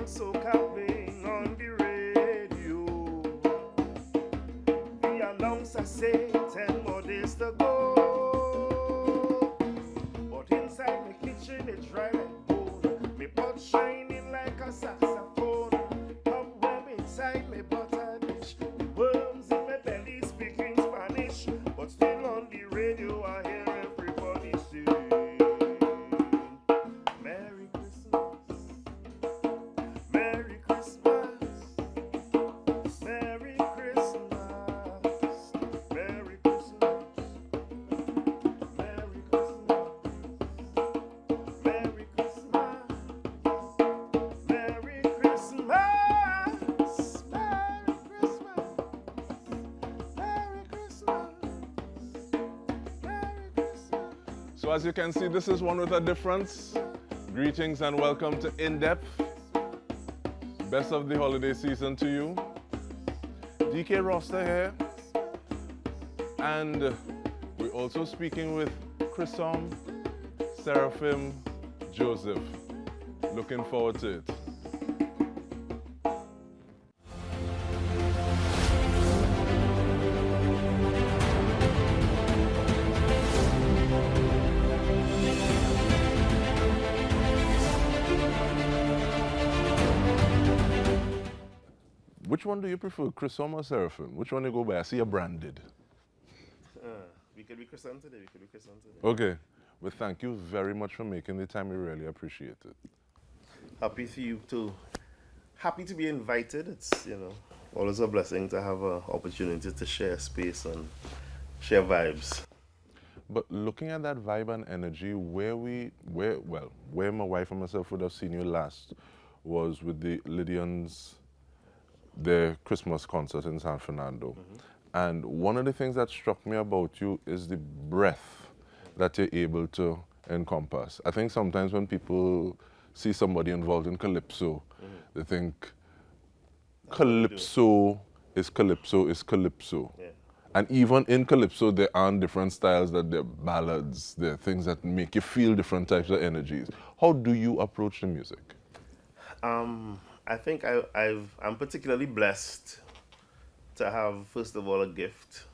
soca playing on the radio. The announcer say 10 more days to go. But inside my kitchen it's dry like bone. Me pot shining like a saxophone. Cobweb inside my butter dish. Worms in my belly speaking Spanish. But still on the radio I hear everybody sing. Merry Christmas. Merry Christmas. Merry Christmas. Merry Christmas. Merry Christmas. Merry Christmas. Merry Christmas. Merry Christmas. Merry Christmas. Merry Christmas. So as you can see, this is one with a difference. Greetings and welcome to In Depth. Best of the holiday season to you. Dike Rostant here. And we're also speaking with Krisson Seraphim Joseph. Looking forward to it. Which one do you prefer, Krisson or Seraphim? Which one you go by? I see you're branded. We could be Krisson today. We could be Krisson today. Okay. Well, thank you very much for making the time. We really appreciate it. Happy for you too. Happy to be invited. It's always a blessing to have an opportunity to share space and share vibes. But looking at that vibe and energy, where my wife and myself would have seen you last was with the Lydians, their Christmas concert in San Fernando. And one of the things that struck me about you is the breadth that you're able to encompass. I think sometimes when people see somebody involved in calypso, they think calypso is calypso is calypso. Yeah. And even in calypso, there are different styles, that there are ballads, there are things that make you feel different types of energies. How do you approach the music? I think I'm particularly blessed to have, first of all, a gift.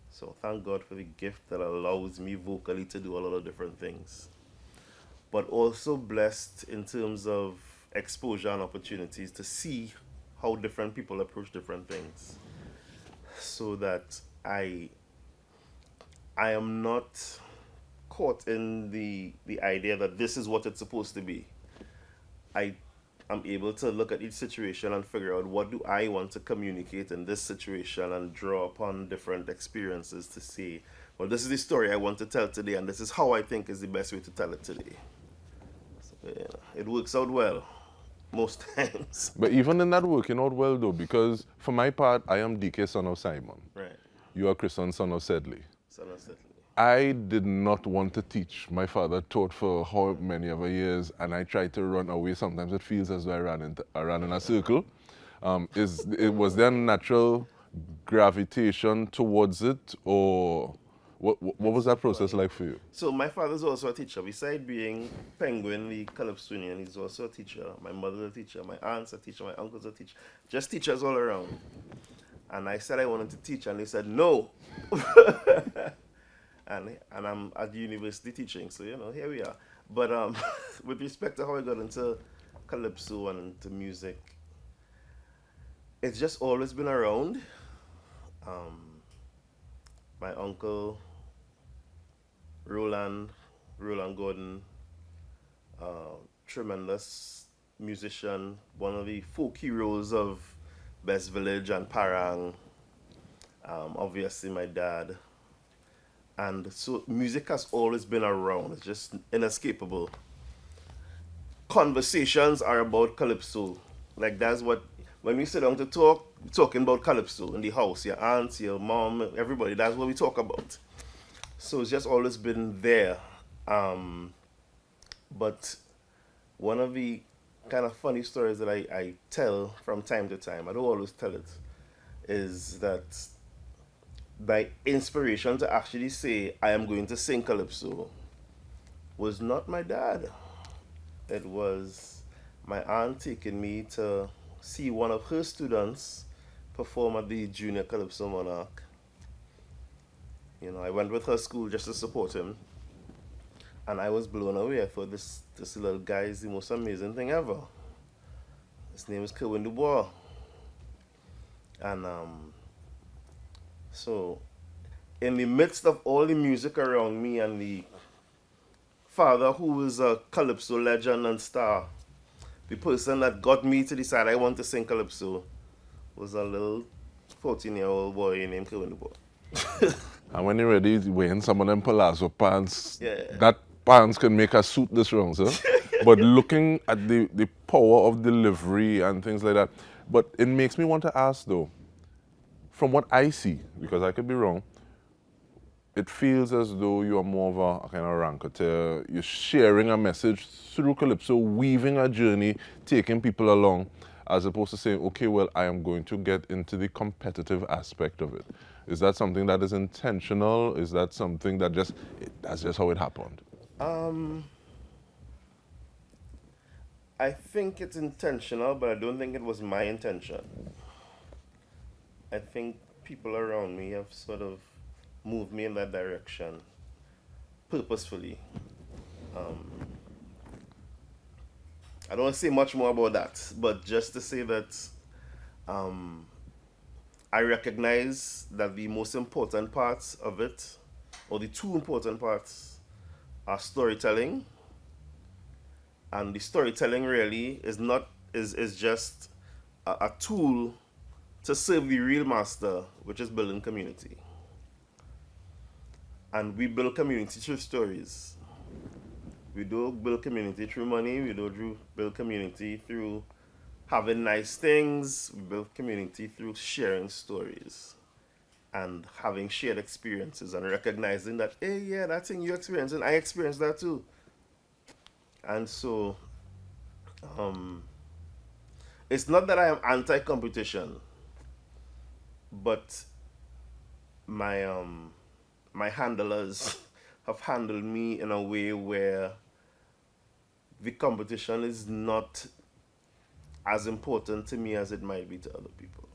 So thank God for the gift that allows me vocally to do a lot of different things. But also blessed in terms of exposure and opportunities to see how different people approach different things. So that I am not caught in the idea that this is what it's supposed to be. I'm able to look at each situation and figure out what do I want to communicate in this situation and draw upon different experiences to say, well, this is the story I want to tell today and this is how I think is the best way to tell it today. So, it works out well most times. But even in that working out well though, because for my part, I am Dike, son of Simon. Right. You are Krisson, son of Sedley. So that's it. I did not want to teach. My father taught for how many ever years, and I tried to run away. Sometimes it feels as though I ran in a circle. Was there natural gravitation towards it, or what was that process like for you? So my father's also a teacher. Besides being Penguin, the calypsonian, he's also a teacher. My mother's a teacher, my aunt's a teacher, my uncle's a teacher. Just teachers all around. And I said I wanted to teach, and they said no. And I'm at the university teaching, so here we are. But with respect to how I got into calypso and into music, it's just always been around. My uncle, Roland Gordon, tremendous musician, one of the folk heroes of Best Village and Parang. Obviously my dad. And so music has always been around. It's just inescapable. Conversations are about calypso. Like that's what, when we sit down to talk, we're talking about calypso in the house. Your aunts, your mom, everybody, that's what we talk about. So it's just always been there. But one of the kind of funny stories that I tell from time to time, I don't always tell it, is that my inspiration to actually say I am going to sing calypso was not my dad. It was my aunt taking me to see one of her students perform at the Junior Calypso Monarch. I went with her school just to support him, and I was blown away. I thought this little guy is the most amazing thing ever. His name is Kerwin Dubois, and so in the midst of all the music around me and the father who is a calypso legend and star, the person that got me to decide I want to sing calypso was a little 14-year-old boy named Kerwin Dubois. And when you're ready, wearing some of them palazzo pants, Yeah. that pants can make a suit this wrong, sir. But looking at the power of delivery and things like that, but it makes me want to ask though, from what I see, because I could be wrong, it feels as though you are more of a kind of ranketer. You're sharing a message through calypso, weaving a journey, taking people along, as opposed to saying, okay, well, I am going to get into the competitive aspect of it. Is that something that is intentional? Is that something that that's just how it happened? I think it's intentional, but I don't think it was my intention. I think people around me have sort of moved me in that direction purposefully. I don't want to say much more about that, but just to say that I recognize that the most important parts of it, or the two important parts, are storytelling. And the storytelling really is just a tool to serve the real master, which is building community. And we build community through stories. We don't build community through money. We don't build community through having nice things. We build community through sharing stories and having shared experiences and recognizing that, hey, yeah, that thing you experienced, and I experienced that too. And so, it's not that I am anti-competition, but my handlers have handled me in a way where the competition is not as important to me as it might be to other people.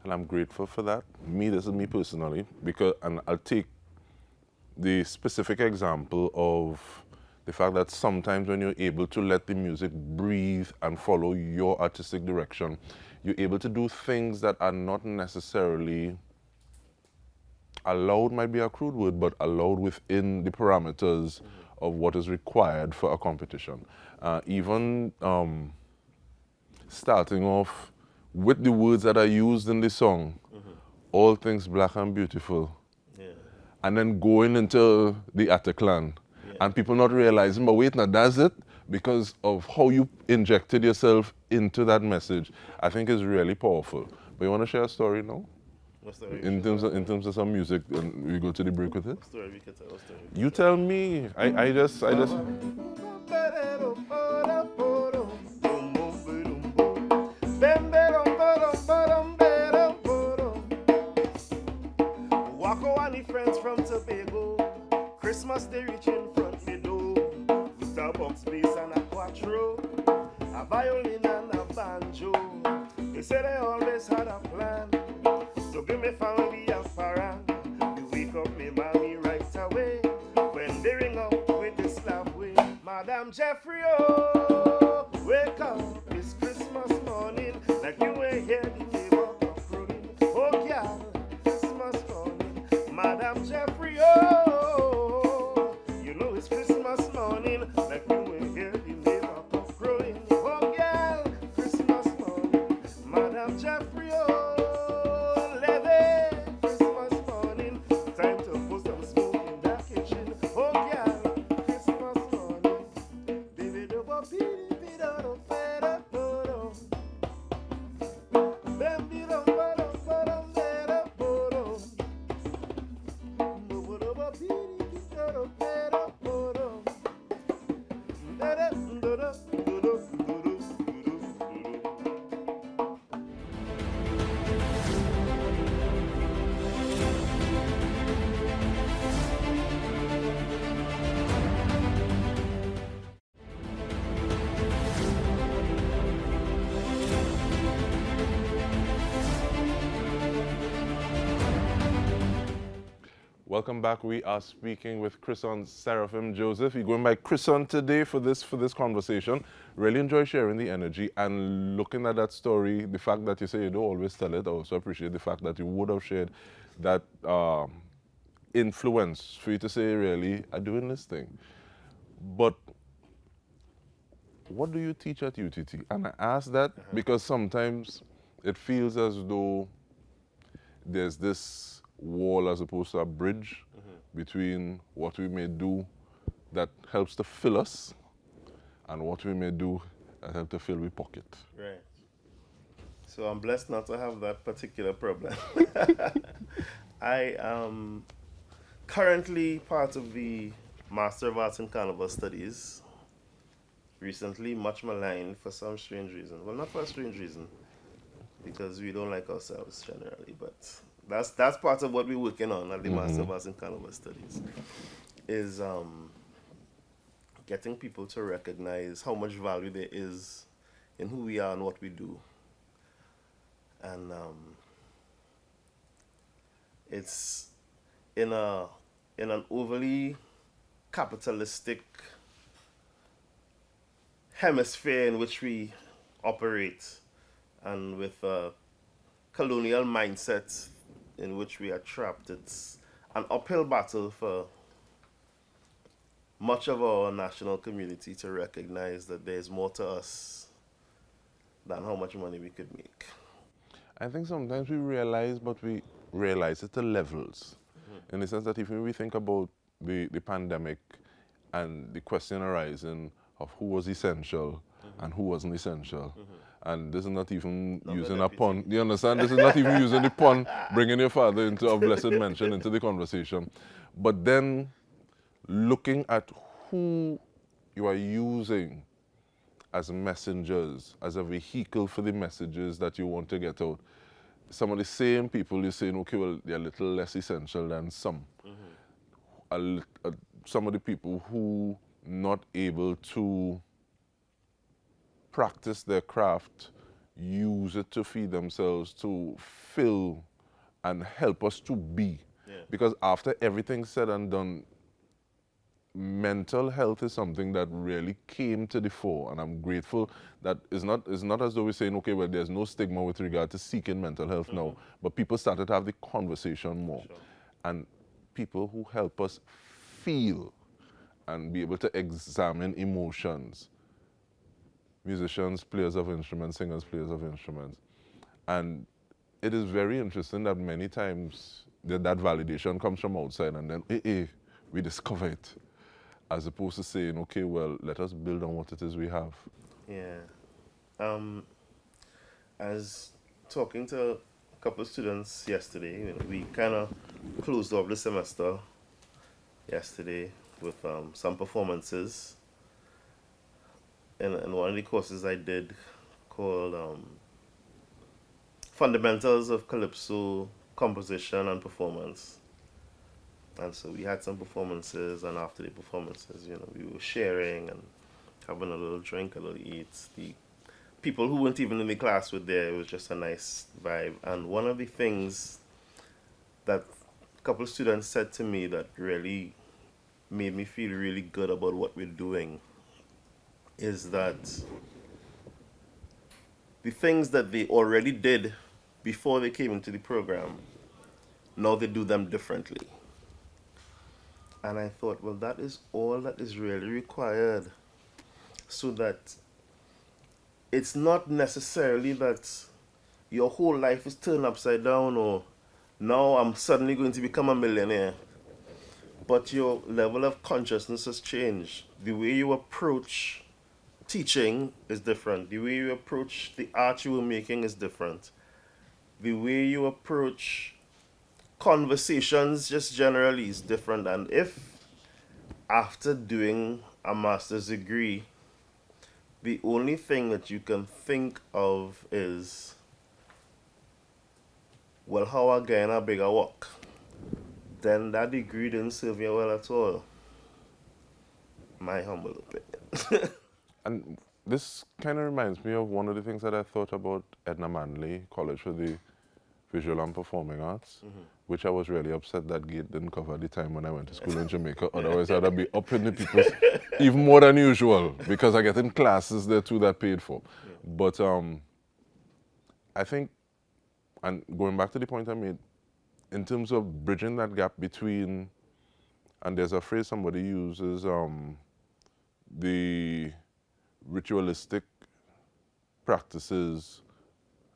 And I'm grateful for that. This is me personally, and I'll take the specific example of the fact that sometimes when you're able to let the music breathe and follow your artistic direction, you're able to do things that are not necessarily allowed, might be a crude word, but allowed within the parameters of what is required for a competition. Even starting off with the words that are used in the song, all things black and beautiful, and then going into the Ataclan, and people not realizing, but wait, now that's it, because of how you injected yourself into that message, I think is really powerful. But you want to share a story now? What story? In terms of some music, and we go to the break with it? What story we can tell? What story? You tell me. I just. Wacko and the friends from Tobago, Christmas they reach in front me door, with a box bass and a quattro, a violin and a banjo. They say they always had a plan, so give me family a farang. We wake up me mommy right away, when they ring up with the slap way. Madam Jeffrey, oh, wake up, it's Christmas morning, like you ain't hear the neighbor crowing. Oh, yeah, Christmas morning, Madam Jeffrey, oh, you know it's Christmas morning, like you ain't hear the neighbor crowing. Oh, yeah, Christmas morning, Madam Jeffrey, oh, levy, Christmas morning, time to put some smoke in that kitchen. Oh, yeah, Christmas morning, baby, do bo be be do do better do. Baby, do bo do better do. Do do bo be be do better do. Da da do do do do do do do. Welcome back. We are speaking with Krisson Seraphim Joseph. You're going by Krisson today for this conversation. Really enjoy sharing the energy and looking at that story. The fact that you say you don't always tell it, I also appreciate the fact that you would have shared that influence for you to say, really, I'm doing this thing. But what do you teach at UTT? And I ask that because sometimes it feels as though there's this wall as opposed to a bridge between what we may do that helps to fill us and what we may do that helps to fill our pocket. Right. So I'm blessed not to have that particular problem. I am currently part of the Master of Arts in Carnival Studies. Recently much maligned for some strange reason. Well, not for a strange reason, because we don't like ourselves generally, but that's part of what we're working on at the Master of Arts in Carnival Studies, is getting people to recognize how much value there is in who we are and what we do. And it's in an overly capitalistic hemisphere in which we operate, and with a colonial mindset in which we are trapped. It's an uphill battle for much of our national community to recognize that there's more to us than how much money we could make. I think sometimes we realize, but we realize it at levels. In the sense that if we think about the pandemic and the question arising of who was essential and who wasn't essential. And this is not even using a pun. You understand? This is not even using the pun, bringing your father into a blessed mention into the conversation. But then looking at who you are using as messengers, as a vehicle for the messages that you want to get out. Some of the same people you're saying, okay, well, they're a little less essential than some. Some of the people who not able to practice their craft, use it to feed themselves, to fill and help us to be. Yeah. Because after everything's said and done, mental health is something that really came to the fore, and I'm grateful that it's not as though we're saying, okay, well, there's no stigma with regard to seeking mental health now, but people started to have the conversation more. Sure. And people who help us feel and be able to examine emotions. Musicians, players of instruments, singers, players of instruments. And it is very interesting that many times that validation comes from outside, and then, we discover it. As opposed to saying, okay, well, let us build on what it is we have. Yeah. As talking to a couple of students yesterday, we kind of closed off the semester yesterday with some performances in one of the courses I did called Fundamentals of Calypso Composition and Performance. And so we had some performances, and after the performances, we were sharing and having a little drink, a little eat. The people who weren't even in the class were there. It was just a nice vibe. And one of the things that a couple of students said to me that really made me feel really good about what we're doing is that the things that they already did before they came into the program, now they do them differently. And I thought, well, that is all that is really required, so that it's not necessarily that your whole life is turned upside down, or now I'm suddenly going to become a millionaire. But your level of consciousness has changed. The way you approach teaching is different. The way you approach the art you were making is different. The way you approach conversations just generally is different. And if after doing a master's degree, the only thing that you can think of is, well, how I gain a bigger work, then that degree didn't serve you well at all. My humble opinion. And this kind of reminds me of one of the things that I thought about Edna Manley College for the visual and performing arts, which I was really upset that gate didn't cover the time when I went to school in Jamaica. Otherwise, I'd be up in the people's even more than usual because I get in classes there too that paid for. But I think, and going back to the point I made, in terms of bridging that gap between, and there's a phrase somebody uses, the ritualistic practices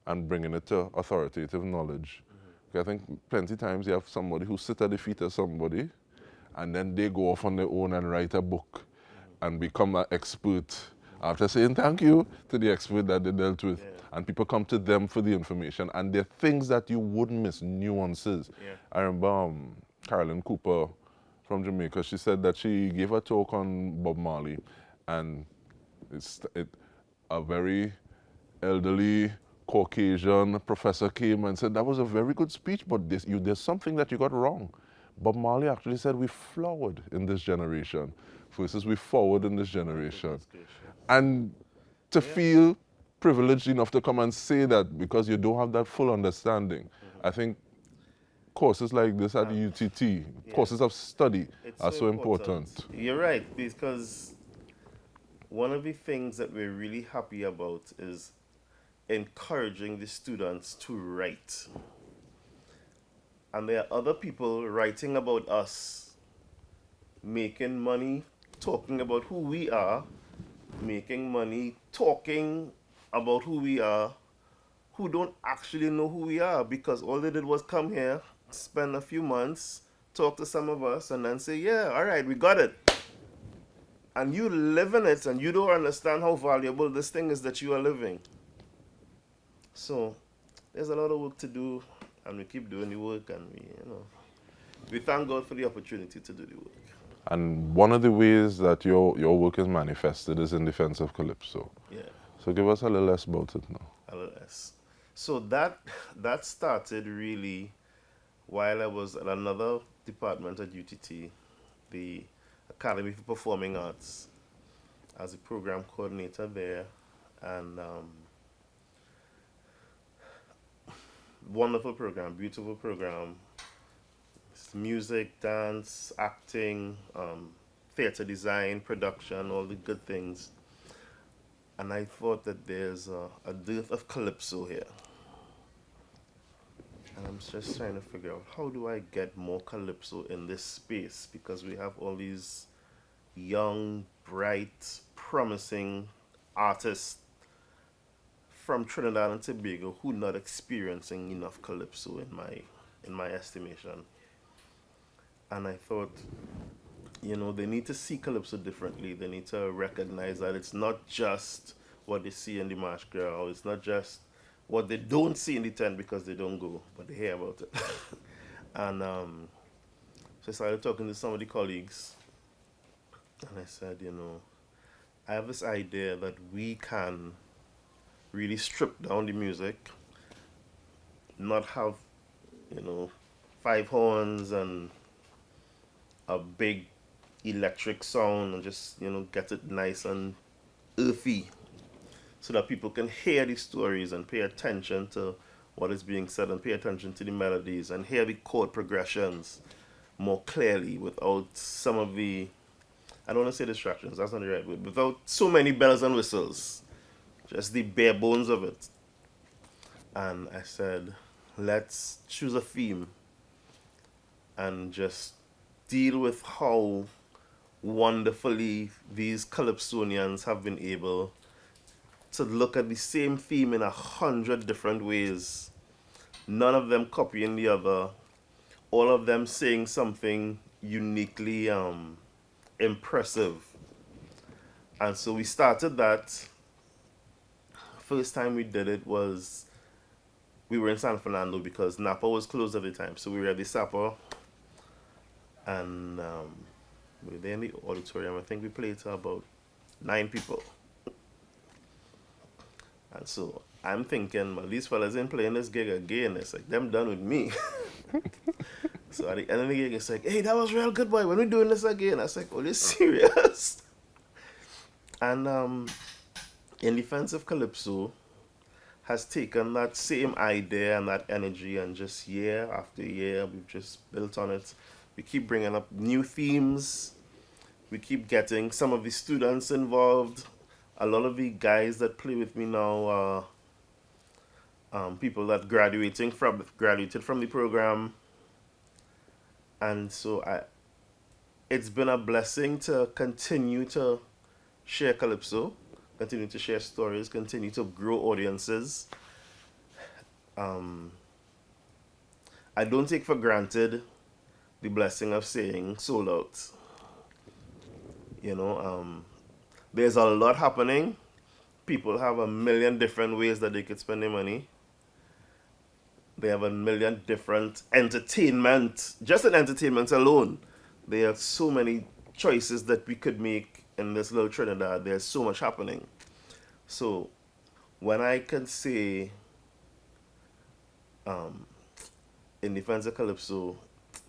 and bringing it to authoritative knowledge. I think plenty times you have somebody who sit at the feet of somebody and then they go off on their own and write a book and become an expert after saying thank you to the expert that they dealt with. And people come to them for the information and there are things that you wouldn't miss, nuances. I remember Carolyn Cooper from Jamaica, she said that she gave a talk on Bob Marley and a very elderly Caucasian professor came and said, that was a very good speech, but there's something that you got wrong. Bob Marley actually said we flowered in this generation versus we forward in this generation. And to feel privileged enough to come and say that because you don't have that full understanding, I think courses like this at the UTT, courses of study are so important. You're right, because one of the things that we're really happy about is encouraging the students to write. And there are other people writing about us, making money, talking about who we are, making money, talking about who we are, who don't actually know who we are because all they did was come here, spend a few months, talk to some of us, and then say, yeah, all right, we got it. And you live in it and you don't understand how valuable this thing is that you are living. So there's a lot of work to do, and we keep doing the work, and we thank God for the opportunity to do the work. And one of the ways that your work is manifested is in defense of calypso. So give us a little less about it now. A little less. So that started really while I was at another department at UTT, the Academy for Performing Arts, as a program coordinator there, and wonderful program, beautiful program. It's music, dance, acting, theater design, production, all the good things. And I thought that there's a dearth of calypso here. And I'm just trying to figure out how do I get more calypso in this space, because we have all these young, bright, promising artists from Trinidad and Tobago who not experiencing enough calypso in my estimation. And I thought, they need to see calypso differently. They need to recognize that it's not just what they see in the marsh ground. It's not just what they don't see in the tent because they don't go, but they hear about it. And so I started talking to some of the colleagues, and I said, I have this idea that we can really strip down the music, not have, 5 horns and a big electric sound, and just, get it nice and earthy so that people can hear the stories and pay attention to what is being said and pay attention to the melodies and hear the chord progressions more clearly without some of the, I don't want to say distractions, that's not the right word, without so many bells and whistles, just the bare bones of it. And I said, let's choose a theme and just deal with how wonderfully these calypsonians have been able to look at the same theme in 100 different ways, none of them copying the other, all of them saying something uniquely impressive. And so we started that. First time we did it was, we were in San Fernando because Napa was closed at the time, so we were at the Sapa, and we were there in the auditorium. I think we played to about 9 people. And so I'm thinking, well, these fellas ain't playing this gig again. It's like, them done with me. So at the end of the gig, it's like, hey, that was real good, boy. When we doing this again? I was like, oh, this serious? And in defense of calypso has taken that same idea and that energy, and just year after year, we've just built on it. We keep bringing up new themes. We keep getting some of the students involved. A lot of the guys that play with me now are people that graduated from the program, and so it's been a blessing to continue to share calypso, continue to share stories, continue to grow audiences. I don't take for granted the blessing of saying sold out. There's a lot happening. People have a million different ways that they could spend their money. They have a million different entertainment, just in entertainment alone. There are so many choices that we could make in this little Trinidad. There's so much happening. So when I can say, in defense of calypso,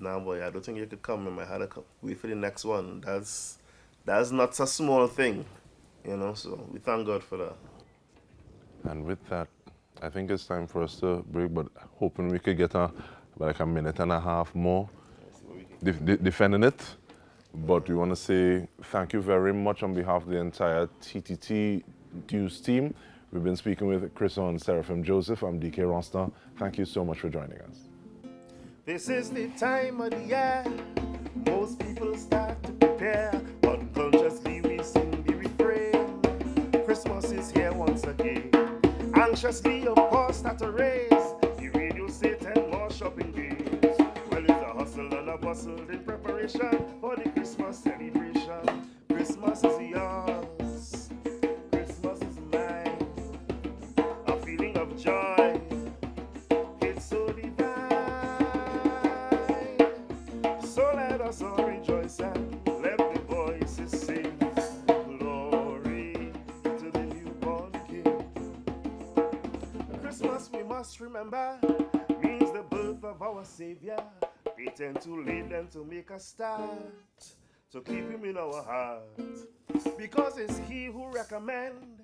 nah boy, I don't think you could come in my head. Wait for the next one. That's not a small thing, so we thank God for that. And with that, I think it's time for us to break, but hoping we could get like a minute and a half more defending it. But we want to say thank you very much on behalf of the entire TTT News team. We've been speaking with Krisson Seraphim Joseph. I'm Dike Rostant. Thank you so much for joining us. This is the time of the year most people start to prepare. Unconsciously we sing the refrain. Christmas is here once again. Anxiously, of course, start to raise the radio set and more shopping days. Well, it's a hustle and a bustle in preparation for the Christmas celebration. Christmas is yours. Christmas is mine. A feeling of joy. It's so divine. So let us all rejoice and let the voices sing. Glory to the newborn King. Christmas, we must remember, means the birth of our Savior. Waiting too late then to make a start, to keep him in our heart. Because it's he who recommend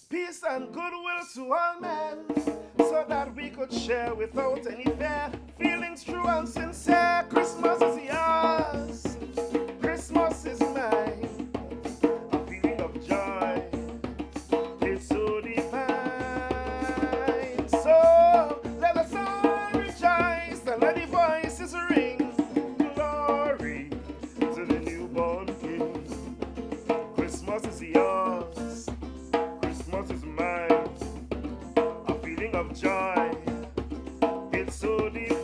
peace and goodwill to all men, so that we could share without any fear, feelings true and sincere. Christmas is yours, Christmas is mine, a feeling of joy, it's so divine. So let us all rejoice and let the voices ring. Glory to the newborn King. Christmas is yours, Christmas is mine, a feeling of joy, it's so divine.